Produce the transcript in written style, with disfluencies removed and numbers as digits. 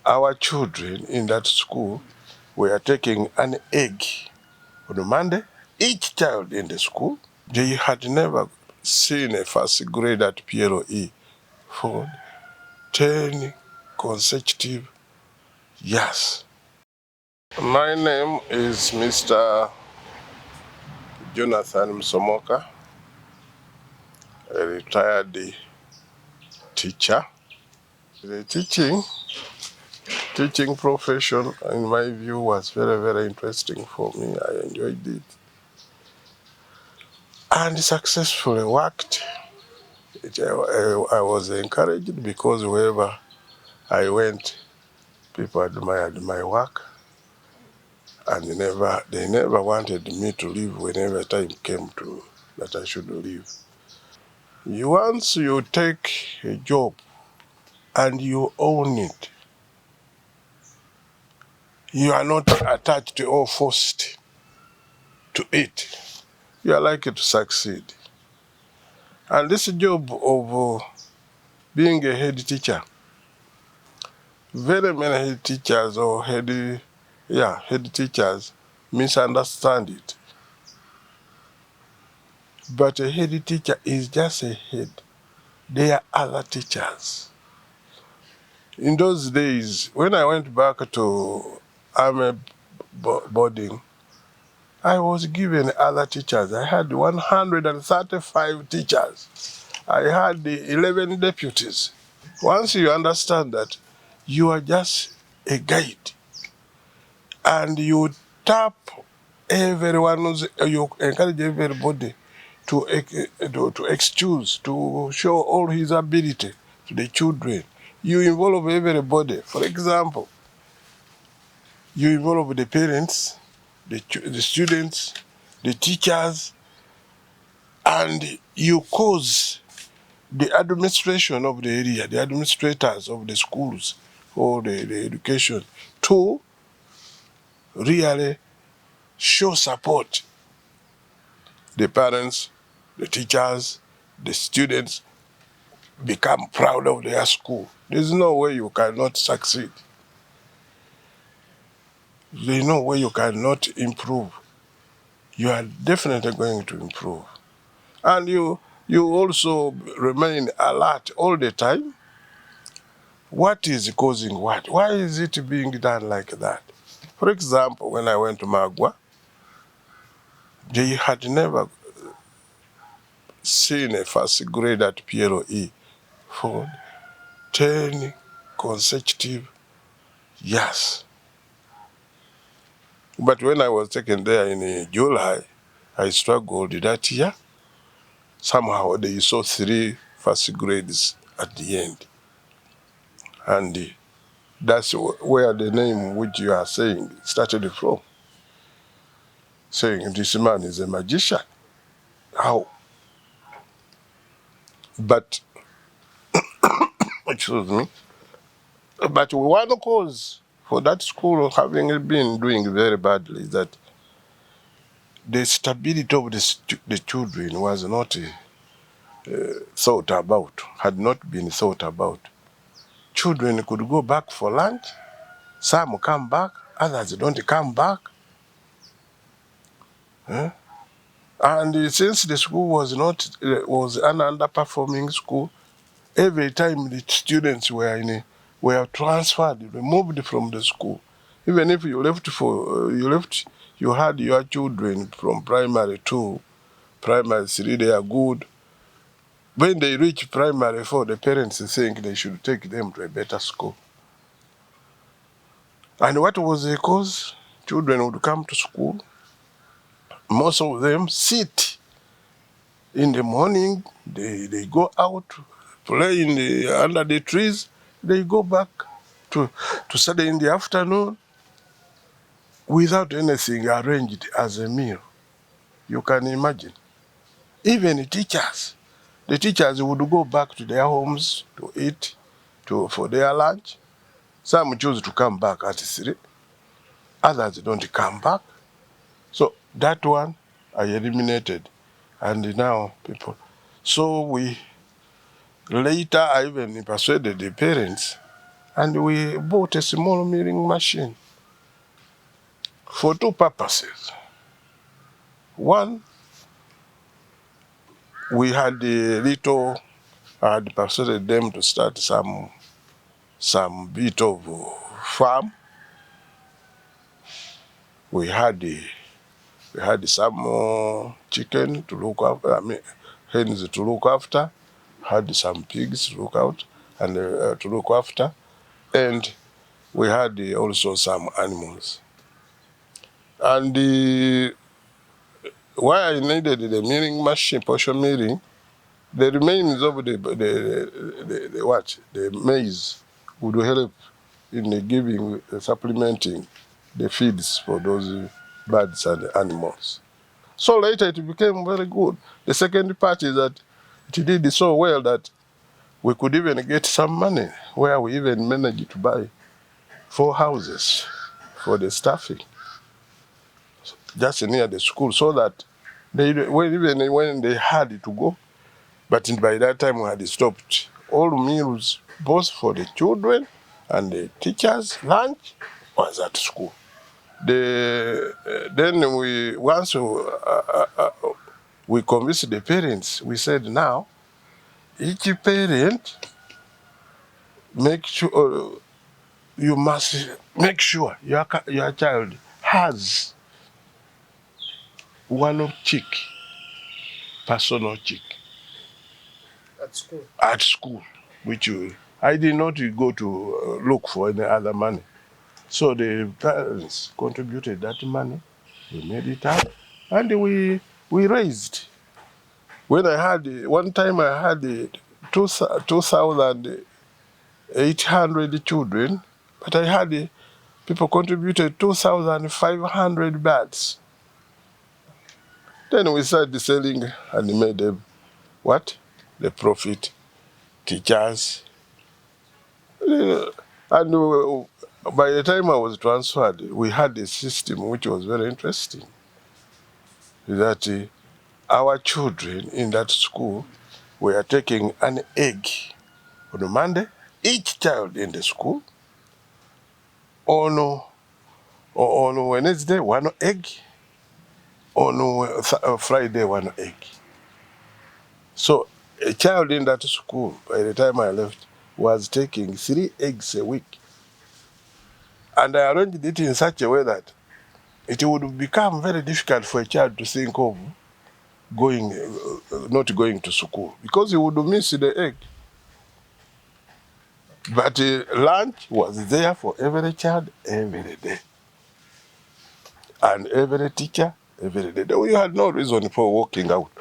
our children in that school were taking an egg on Monday. Each child in the school, they had never seen a first grade at PLE for 10 consecutive years. My name is Mr. Jonathan Msomoka, a retired teacher. The teaching profession, in my view, was very, very interesting for me. I enjoyed it and successfully worked. I was encouraged because wherever I went, people admired my work, and they never wanted me to leave whenever time came to that I should leave. Once you take a job and you own it, you are not attached or forced to it. You are likely to succeed. And this job of being a head teacher, very many head teachers or head teachers misunderstand it. But a head teacher is just a head. There are other teachers. In those days, when I went back to army boarding, I was given other teachers. I had 135 teachers. I had 11 deputies. Once you understand that you are just a guide and you tap you encourage everybody to excuse, to show all his ability to the children. You involve everybody. For example, you involve the parents, the students, the teachers, and you cause the administration of the area, the administrators of the schools or the education to really show support. The parents, the teachers, the students become proud of their school. There's no way you cannot succeed. There's no way you cannot improve. You are definitely going to improve. And you also remain alert all the time. What is causing what? Why is it being done like that? For example, when I went to Magwa, they had never seen a first grade at PLE for 10 consecutive years. But when I was taken there in July, I struggled that year. Somehow they saw 3 first grades at the end. And that's where the name which you are saying started from. Saying this man is a magician. How? But, excuse me, but one cause for that school having been doing very badly is that the stability of the children was not thought about, had not been thought about. Children could go back for lunch, some come back, others don't come back. And since the school was an underperforming school, every time the students were transferred, removed from the school. Even if you you had your children from primary 2, primary 3, they are good. When they reach primary 4, the parents think they should take them to a better school. And what was the cause? Children would come to school. Most of them sit in the morning, they go out, play under the trees, they go back to study in the afternoon without anything arranged as a meal. You can imagine. Even the teachers would go back to their homes to eat, for their lunch. Some choose to come back at 3, others don't come back. So that one I eliminated, and now people. So I even persuaded the parents And we bought a small milling machine for two purposes. One, we had I had persuaded them to start some bit of farm. We had some chicken to look after, hens to look after, had some pigs to look out and to look after, and we had also some animals. And why I needed the milling machine, portion milling, the remains of the maize would help in giving, supplementing the feeds for those birds and animals. So later it became very good. The second part is that it did so well that we could even get some money, where we even managed to buy 4 houses for the staffing, just near the school, so that even when they had to go, but by that time we had stopped all meals, both for the children and the teachers. Lunch was at school. Then once we convinced the parents, we said, now each parent make sure you must make sure your child has one chick, personal chick, at school, which I did not go to look for any other money. So the parents contributed that money, we made it up, and we raised. When I had, one time I had 2,800 children, but I had people contributed 2,500 bats. Then we started selling and made them what? The profit. Teachers. And by the time I was transferred, we had a system which was very interesting. That our children in that school were taking an egg on a Monday, each child in the school. On Wednesday, 1 egg. On Friday, 1 egg. So a child in that school, by the time I left, was taking 3 eggs a week. And I arranged it in such a way that it would become very difficult for a child to think of not going to school, because he would miss the egg. But lunch was there for every child every day. And every teacher every day. We had no reason for walking out.